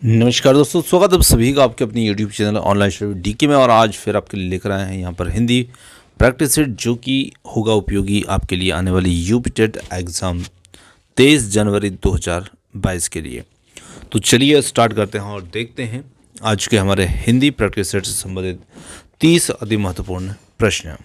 नमस्कार दोस्तों, स्वागत है आप सभी का आपके अपनी YouTube channel online study DK में। और आज फिर आपके लिए लेकर आए हैं यहाँ पर हिंदी प्रैक्टिस सेट, जो कि होगा उपयोगी आपके लिए आने वाली यूपी टेट एग्ज़ाम 23 जनवरी 2022 के लिए। तो चलिए स्टार्ट करते हैं और देखते हैं आज के हमारे हिंदी प्रैक्टिस सेट से संबंधित 30 अति महत्वपूर्ण प्रश्न।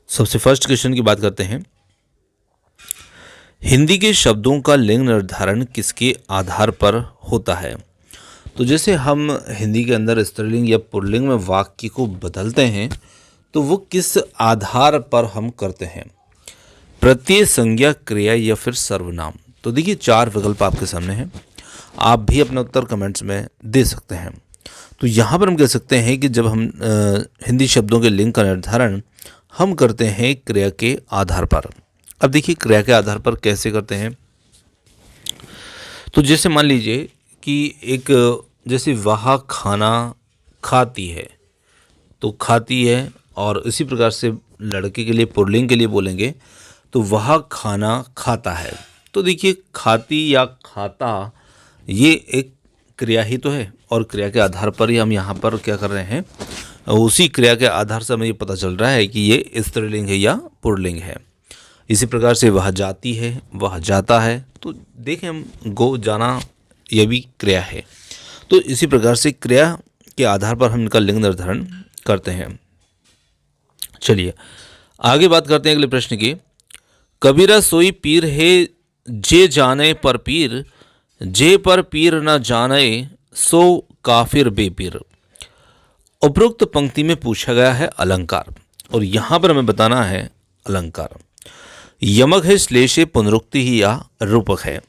सबसे फर्स्ट क्वेश्चन की बात करते हैं। हिंदी के शब्दों का लिंग निर्धारण किसके आधार पर होता है? तो जैसे हम हिंदी के अंदर स्त्रीलिंग या पुल्लिंग में वाक्य को बदलते हैं तो वो किस आधार पर हम करते हैं? प्रत्यय, संज्ञा, क्रिया या फिर सर्वनाम। तो देखिए 4 विकल्प आपके सामने हैं, आप भी अपना उत्तर कमेंट्स में दे सकते हैं। तो यहाँ पर हम कह सकते हैं कि जब हम हिंदी शब्दों के लिंग का निर्धारण हम करते हैं क्रिया के आधार पर। अब देखिए क्रिया के आधार पर कैसे करते हैं। तो जैसे मान लीजिए कि एक जैसे वह खाना खाती है, तो खाती है, और इसी प्रकार से लड़के के लिए पुल्लिंग के लिए बोलेंगे तो वह खाना खाता है। तो देखिए खाती या खाता ये एक क्रिया ही तो है, और क्रिया के आधार पर ही हम यहाँ पर क्या कर रहे हैं, उसी क्रिया के आधार से हमें ये पता चल रहा है कि ये स्त्रीलिंग है या पुल्लिंग है। इसी प्रकार से वह जाती है, वह जाता है, तो देखें हम गो जाना यह भी क्रिया है। तो इसी प्रकार से क्रिया के आधार पर हम इनका लिंग निर्धारण करते हैं। चलिए आगे बात करते हैं अगले प्रश्न की। कबीरा सोई पीर है जे जाने पर पीर, जे पर पीर न जाने सो काफिर बेपीर। उपरोक्त पंक्ति में पूछा गया है अलंकार, और यहाँ पर हमें बताना है अलंकार। यमक है, श्लेष है, पुनरुक्ति ही या रूपक है।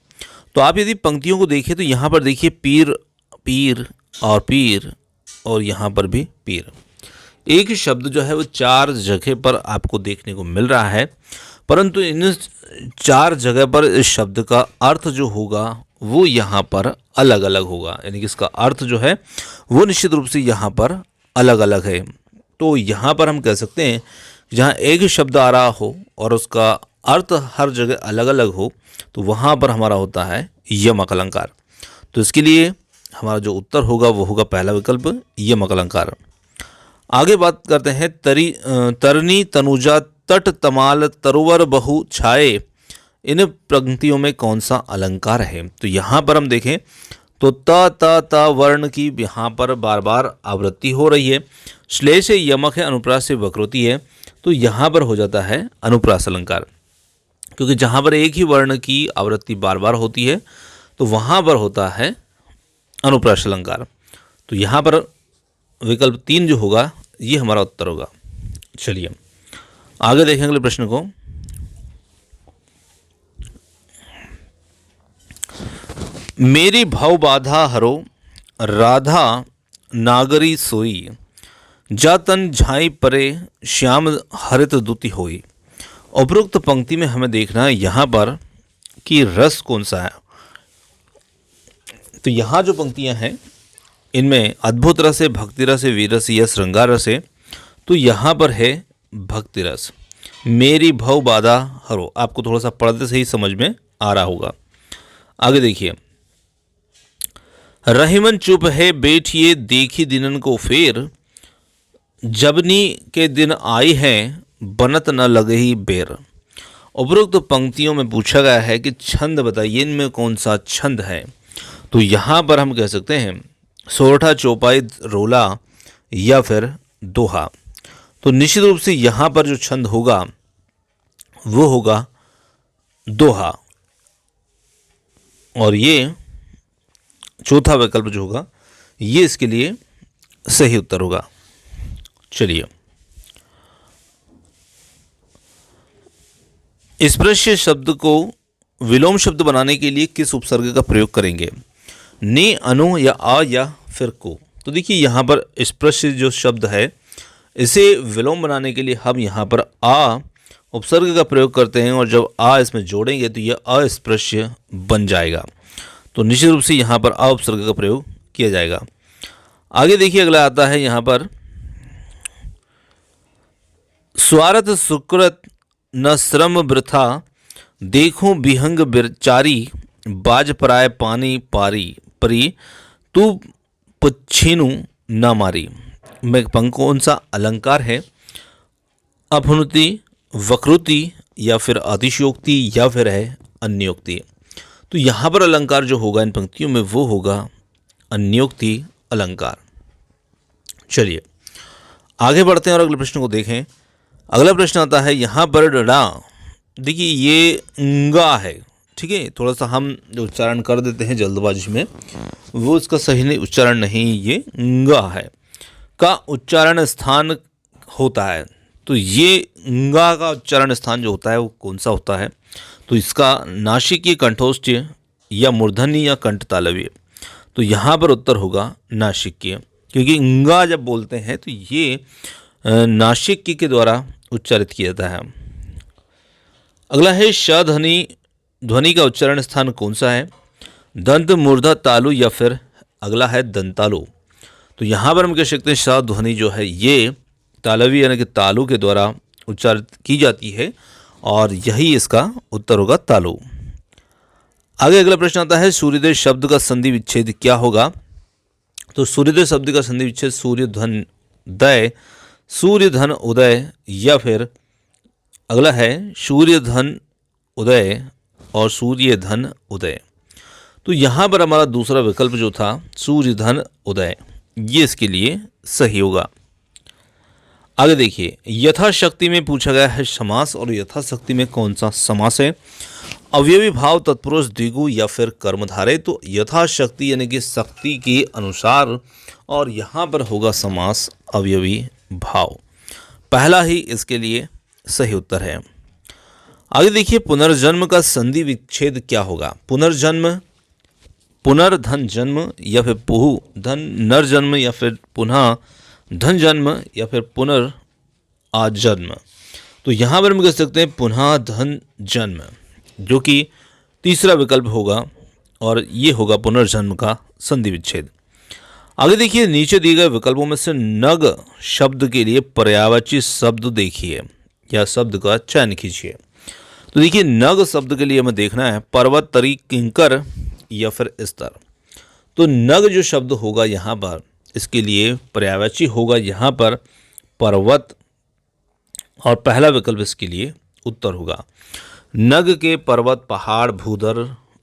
तो आप यदि पंक्तियों को देखें तो यहाँ पर देखिए पीर, पीर और यहाँ पर भी पीर। एक शब्द जो है वो 4 जगह पर आपको देखने को मिल रहा है, परंतु इन 4 जगह पर इस शब्द का अर्थ जो होगा वो यहाँ पर अलग अलग होगा, यानी कि इसका अर्थ जो है वो निश्चित रूप से यहाँ पर अलग अलग है। तो यहाँ पर हम कह सकते हैं जहाँ एक शब्द आ रहा हो और उसका अर्थ हर जगह अलग अलग हो, तो वहाँ पर हमारा होता है यमक अलंकार। तो इसके लिए हमारा जो उत्तर होगा वो होगा पहला विकल्प यमक अलंकार। आगे बात करते हैं तरनी तनुजा तट तमाल तरुवर बहु छाए, इन पंक्तियों में कौन सा अलंकार है? तो यहाँ पर हम देखें तो त वर्ण की यहाँ पर बार बार आवृत्ति हो रही है। श्लेष है, यमक है, अनुप्रास से वक्रोति है, तो यहाँ पर हो जाता है अनुप्रास अलंकार। क्योंकि जहाँ पर एक ही वर्ण की आवृत्ति बार बार होती है तो वहाँ पर होता है अनुप्रास अलंकार। तो यहाँ पर विकल्प 3 जो होगा ये हमारा उत्तर होगा। चलिए आगे देखें अगले प्रश्न को। मेरी भव बाधा हरो राधा नागरी सोई, जातन झाई परे श्याम हरित दुति होई। उपरोक्त पंक्ति में हमें देखना है यहाँ पर कि रस कौन सा है। तो यहाँ जो पंक्तियाँ हैं इनमें अद्भुत रस है, भक्ति रस है, वीर रस या श्रृंगार रस है। तो यहाँ पर है भक्ति रस। मेरी भव बाधा हरो, आपको थोड़ा सा पढ़ते से ही समझ में आ रहा होगा। आगे देखिए, रहीमन चुप है बैठिए देखी दिनन को फेर, जबनी के दिन आई है बनत न लगही बेर। उपरोक्त पंक्तियों में पूछा गया है कि छंद बताइए, इनमें कौन सा छंद है? तो यहाँ पर हम कह सकते हैं सोरठा, चौपाई, रोला या फिर दोहा। तो निश्चित रूप से यहाँ पर जो छंद होगा वो होगा दोहा, और ये चौथा विकल्प जो होगा ये इसके लिए सही उत्तर होगा। चलिए स्पृश्य शब्द को विलोम शब्द बनाने के लिए किस उपसर्ग का प्रयोग करेंगे? ने, अनु या फिर को। तो देखिए यहाँ पर स्पृश्य जो शब्द है इसे विलोम बनाने के लिए हम यहाँ पर आ उपसर्ग का प्रयोग करते हैं, और जब आ इसमें जोड़ेंगे तो यह अस्पृश्य बन जाएगा। तो निश्चित रूप से यहाँ पर आ उपसर्ग का प्रयोग किया जाएगा। आगे देखिए अगला आता है यहाँ पर स्वार्थ सुकृत न श्रम वृथा, देखूं विहंग बिरचारी, बाज पराय पानी पारी परी, तू पुच्छिनु न मारी में कौन सा अलंकार है? अपनुति, वक्रुति या फिर अतिशयोक्ति या फिर है अन्योक्ति। तो यहाँ पर अलंकार जो होगा इन पंक्तियों में वो होगा अन्योक्ति अलंकार। चलिए आगे बढ़ते हैं और अगले प्रश्न को देखें। अगला प्रश्न आता है यहाँ पर डा, देखिए ये ंगा है, ठीक है, थोड़ा सा हम जो उच्चारण कर देते हैं जल्दबाजी में वो इसका सही नहीं उच्चारण नहीं, ये ंगा है का उच्चारण स्थान होता है। तो ये ंगा का उच्चारण स्थान जो होता है वो कौन सा होता है? तो इसका नासिकीय, कंठोष्ठीय या मूर्धन्य या कंठ तालव्य। तो यहाँ पर उत्तर होगा नासिकीय, क्योंकि ंगा जब बोलते हैं तो ये नासिक के द्वारा उच्चारित किया जाता है। अगला है श ध्वनि का उच्चारण स्थान कौन सा है? दंत, मूर्धा, तालु या फिर अगला है दंतालु। तो यहाँ पर हम कह सकते हैं श ध्वनि जो है ये तालवी यानी कि तालु के द्वारा उच्चारित की जाती है और यही इसका उत्तर होगा तालु। आगे अगला प्रश्न आता है सूर्योदय शब्द का संधि विच्छेद क्या होगा? तो सूर्योदय शब्द का संधि विच्छेद सूर्य धन दय, सूर्य धन उदय या फिर अगला है सूर्य धन उदय और सूर्य धन उदय। तो यहाँ पर हमारा दूसरा विकल्प जो था सूर्य धन उदय, ये इसके लिए सही होगा। आगे देखिए यथाशक्ति में पूछा गया है समास और यथाशक्ति में कौन सा समास है? अवयवी भाव, तत्पुरुष, द्विगु या फिर कर्मधारय। तो यथाशक्ति यानी कि शक्ति के अनुसार और यहाँ पर होगा समास अवयवी भाव, पहला ही इसके लिए सही उत्तर है। आगे देखिए पुनर्जन्म का संधि विच्छेद क्या होगा? पुनर्जन्म, पुनर्धन जन्म या फिर पुहु धन नर जन्म या फिर पुनः धन जन्म या फिर पुनर् आजन्म। तो यहाँ पर हम कह सकते हैं पुनः धन जन्म, जो कि तीसरा विकल्प होगा और ये होगा पुनर्जन्म का संधि विच्छेद। आगे देखिए नीचे दिए गए विकल्पों में से नग शब्द के लिए पर्यायवाची शब्द देखिए या शब्द का चयन कीजिए। तो देखिए नग शब्द के लिए हमें देखना है पर्वत, तरी, किंकर या फिर स्तर। तो नग जो शब्द होगा यहाँ पर इसके लिए पर्यायवाची होगा यहाँ पर पर्वत और पहला विकल्प इसके लिए उत्तर होगा। नग के पर्वत, पहाड़, भूधर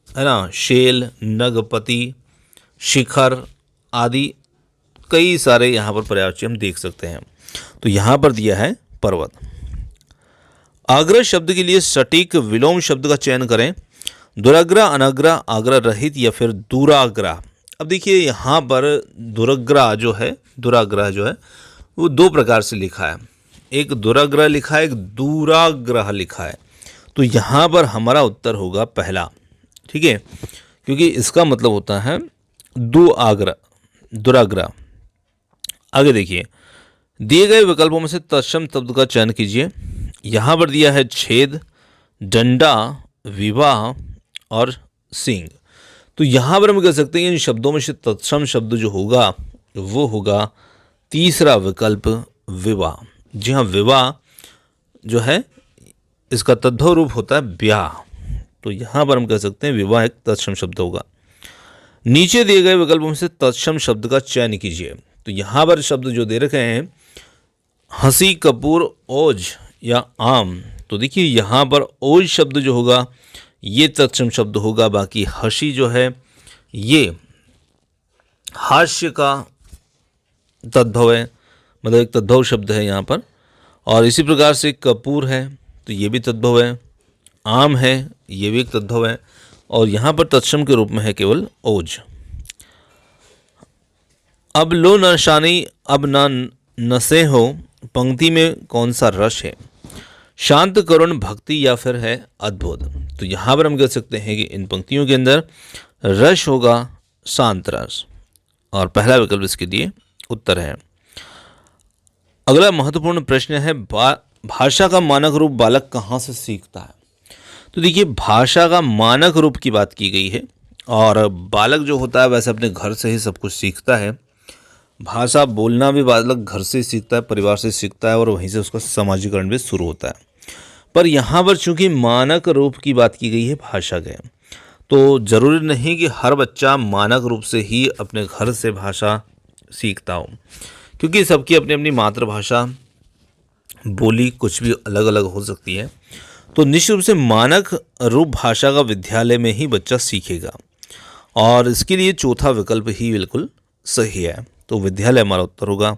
है ना, शेल, नगपति, शिखर आदि कई सारे यहाँ पर पर्यायवाची हम देख सकते हैं। तो यहाँ पर दिया है पर्वत। आग्रह शब्द के लिए सटीक विलोम शब्द का चयन करें। दुराग्रह, अनाग्रह, आग्रह रहित या फिर दुराग्रह। अब देखिए यहाँ पर दुराग्रह जो है वो दो प्रकार से लिखा है, एक दुराग्रह लिखा है, एक दुराग्रह लिखा है। तो यहाँ पर हमारा उत्तर होगा पहला, ठीक है, क्योंकि इसका मतलब होता है दुराग्रह। आगे देखिए दिए गए विकल्पों में से तत्सम शब्द का चयन कीजिए। यहाँ पर दिया है छेद, डंडा, विवाह और सिंह। तो यहाँ पर हम कह सकते हैं इन शब्दों में से तत्सम शब्द जो होगा वो होगा तीसरा विकल्प विवाह। जी हाँ, विवाह जो है इसका तद्भव रूप होता है ब्याह। तो यहाँ पर हम कह सकते हैं विवाह एक तत्सम शब्द होगा। नीचे दिए गए विकल्पों में से तत्सम शब्द का चयन कीजिए। तो यहाँ पर शब्द जो दे रखे हैं हंसी, कपूर, ओज या आम। तो देखिए यहाँ पर ओज शब्द जो होगा ये तत्सम शब्द होगा, बाकी हंसी जो है ये हास्य का तद्भव है, मतलब एक तद्भव शब्द है यहाँ पर। और इसी प्रकार से कपूर है तो ये भी तद्भव है, आम है ये भी एक तद्भव है, और यहाँ पर तत्सम के रूप में है केवल ओज। अब लो नशानी अब ना नशे हो पंक्ति में कौन सा रस है? शांत, करुण, भक्ति या फिर है अद्भुत। तो यहाँ पर हम कह सकते हैं कि इन पंक्तियों के अंदर रस होगा शांत रस और पहला विकल्प इसके लिए उत्तर है। अगला महत्वपूर्ण प्रश्न है भाषा का मानक रूप बालक कहाँ से सीखता है? तो देखिए भाषा का मानक रूप की बात की गई है और बालक जो होता है वैसे अपने घर से ही सब कुछ सीखता है। भाषा बोलना भी बालक घर से सीखता है, परिवार से सीखता है और वहीं से उसका समाजीकरण भी शुरू होता है। पर यहाँ पर चूंकि मानक रूप की बात की गई है भाषा के, तो ज़रूरी नहीं कि हर बच्चा मानक रूप से ही अपने घर से भाषा सीखता हो, क्योंकि सबकी अपनी अपनी मातृभाषा, बोली कुछ भी अलग अलग हो सकती है। तो निश्चित रूप से मानक रूप भाषा का विद्यालय में ही बच्चा सीखेगा, और इसके लिए चौथा विकल्प ही बिल्कुल सही है। तो विद्यालय हमारा उत्तर होगा।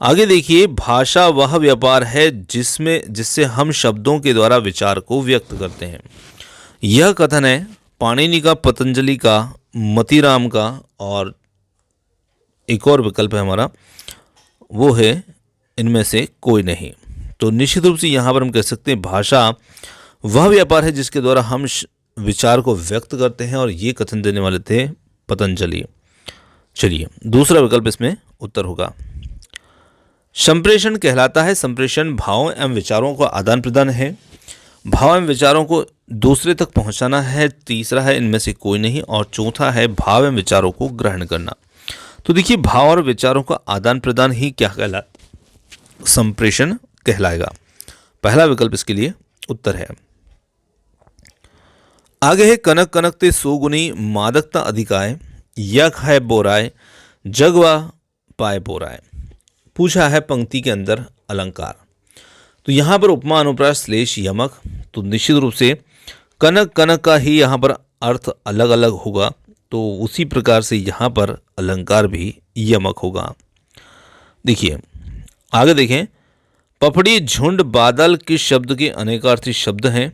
आगे देखिए, भाषा वह व्यापार है जिससे हम शब्दों के द्वारा विचार को व्यक्त करते हैं। यह कथन है पाणिनि का, पतंजलि का, मतीराम का, और एक और विकल्प है हमारा, वो है इनमें से कोई नहीं। तो निश्चित रूप से यहाँ पर हम कह सकते हैं भाषा वह व्यापार है जिसके द्वारा हम विचार को व्यक्त करते हैं, और ये कथन देने वाले थे पतंजलि। चलिए, दूसरा विकल्प इसमें उत्तर होगा। संप्रेषण कहलाता है, संप्रेषण भावों एवं विचारों का आदान प्रदान है, भाव एवं विचारों को दूसरे तक पहुंचाना है। तीसरा है इनमें से कोई नहीं, और चौथा है भाव एवं विचारों को ग्रहण करना। तो देखिए, भाव और विचारों का आदान प्रदान ही क्या कहलाता, संप्रेषण कहलाएगा। पहला विकल्प इसके लिए उत्तर है। आगे है कनक कनकते सोगुनी मादकता अधिकाय, यक है बोराय जगवा पाए बोराय। पूछा है पंक्ति के अंदर अलंकार। तो यहाँ पर उपमा अनुप्रास श्लेष यमक, तो निश्चित रूप से कनक कनक का ही यहाँ पर अर्थ अलग अलग होगा, तो उसी प्रकार से यहाँ पर अलंकार भी यमक होगा। देखिए आगे देखें, पपड़ी झुंड बादल किस शब्द के अनेकार्थी शब्द हैं?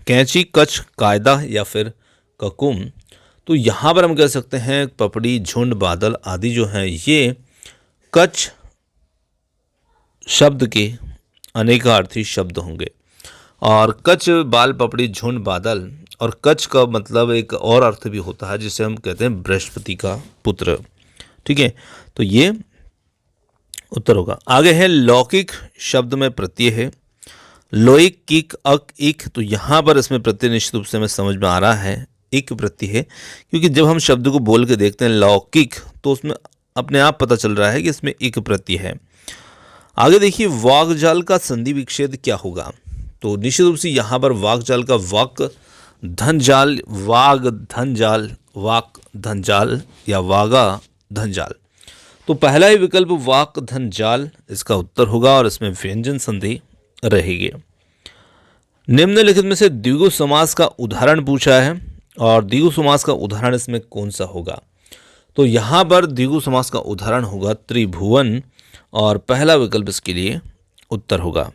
कैंची, कच्छ, कायदा या फिर ककुम। तो यहाँ पर हम कह सकते हैं पपड़ी, झुंड, बादल आदि जो हैं ये कच्छ शब्द के अनेकार्थी शब्द होंगे। और कच्छ, बाल, पपड़ी, झुंड, बादल, और कच्छ का मतलब एक और अर्थ भी होता है जिसे हम कहते हैं बृहस्पति का पुत्र। ठीक है, तो ये उत्तर होगा। आगे है लौकिक शब्द में प्रत्यय है, लोइक, किक, अक, इक। तो यहाँ पर इसमें प्रत्यय निश्चित रूप से हमें समझ में आ रहा है इक प्रत्यय है, क्योंकि जब हम शब्द को बोल के देखते हैं लौकिक, तो उसमें अपने आप पता चल रहा है कि इसमें इक प्रत्यय है। आगे देखिए, वाकजाल का संधि विच्छेद क्या होगा? तो निश्चित रूप से यहाँ पर वाकजाल का वाक धनजाल, वाग धनजाल, वाक धनजाल या वागा धनजाल। तो पहला ही विकल्प वाक धनजाल इसका उत्तर होगा, और इसमें व्यंजन संधि रहेगी। निम्नलिखित में से द्विगु समास का उदाहरण पूछा है, और द्विगु समास का उदाहरण इसमें कौन सा होगा? तो यहाँ पर द्विगु समास का उदाहरण होगा त्रिभुवन, और पहला विकल्प इसके लिए उत्तर होगा।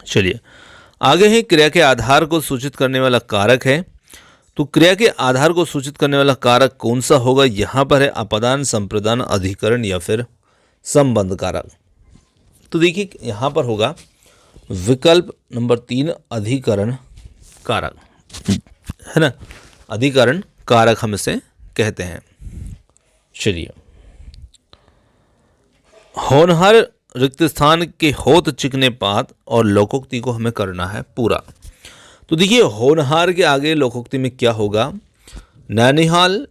चलिए आगे है, क्रिया के आधार को सूचित करने वाला कारक है। तो क्रिया के आधार को सूचित करने वाला कारक कौन सा होगा? यहाँ पर है अपादान, संप्रदान, अधिकरण या फिर संबंध कारक। तो देखिए यहाँ पर होगा विकल्प नंबर 3 अधिकरण कारक, है ना। अधिकरण कारक हम इसे कहते हैं। चलिए, होनहार रिक्त स्थान के होत चिकने पात और लोकोक्ति को हमें करना है पूरा। तो देखिए होनहार के आगे लोकोक्ति में क्या होगा? नौनिहाल,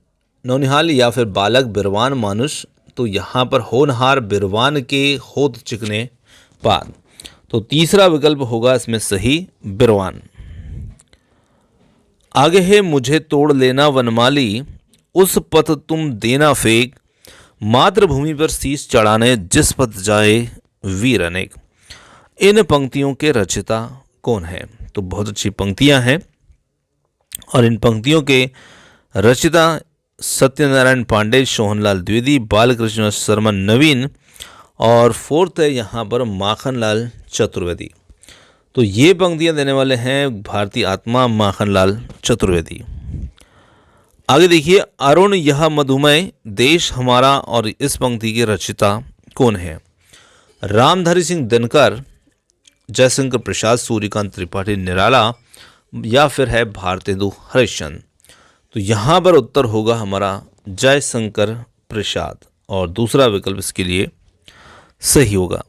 नौनिहाल या फिर बालक, बिरवान, मानुष। तो यहाँ पर होनहार बिरवान के होत चिकने पात। तो तीसरा विकल्प होगा इसमें सही बिरवान। आगे है, मुझे तोड़ लेना वनमाली, उस पथ तुम देना फेंक, मातृभूमि पर शीश चढ़ाने जिस पथ जाए वीर अनेक। इन पंक्तियों के रचयिता कौन है? तो बहुत अच्छी पंक्तियां हैं, और इन पंक्तियों के रचयिता सत्यनारायण पांडे, सोहनलाल द्विवेदी, बालकृष्ण शर्मा नवीन, और फोर्थ है यहाँ पर माखनलाल चतुर्वेदी। तो ये पंक्तियां देने वाले हैं भारतीय आत्मा माखनलाल चतुर्वेदी। आगे देखिए, अरुण यह मधुमय देश हमारा, और इस पंक्ति के रचयिता कौन है? रामधारी सिंह दिनकर, जयशंकर प्रसाद, सूर्यकांत त्रिपाठी निराला, या फिर है भारतेंदु हरिश्चंद्र। तो यहाँ पर उत्तर होगा हमारा जयशंकर प्रसाद, और दूसरा विकल्प इसके लिए सही होगा।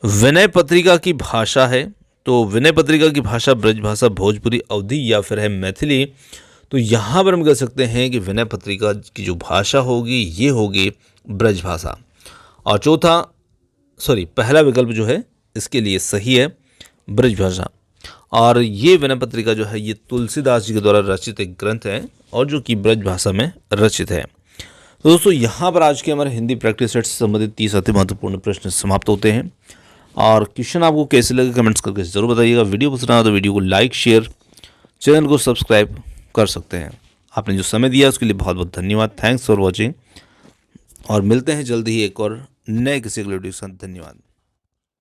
विनय पत्रिका की भाषा है, तो विनय पत्रिका की भाषा ब्रज भाषा, भोजपुरी, अवधी या फिर है मैथिली। तो यहाँ पर हम कह सकते हैं कि विनय पत्रिका की जो भाषा होगी ये होगी ब्रज भाषा, और पहला विकल्प जो है इसके लिए सही है ब्रज भाषा। और ये विनय पत्रिका जो है ये तुलसीदास जी के द्वारा रचित एक ग्रंथ है और जो कि ब्रज भाषा में रचित है। तो दोस्तों यहाँ पर आज के हमारे हिंदी प्रैक्टिस सेट से संबंधित 30 अति महत्वपूर्ण प्रश्न समाप्त होते हैं। और क्वेश्चन आपको कैसे लगे कमेंट्स करके ज़रूर बताइएगा। वीडियो पसंद आया तो वीडियो को लाइक शेयर, चैनल को सब्सक्राइब कर सकते हैं। आपने जो समय दिया उसके लिए बहुत बहुत धन्यवाद। थैंक्स फॉर वॉचिंग और मिलते हैं जल्दी ही एक और नए किसी वीडियो के साथ। धन्यवाद।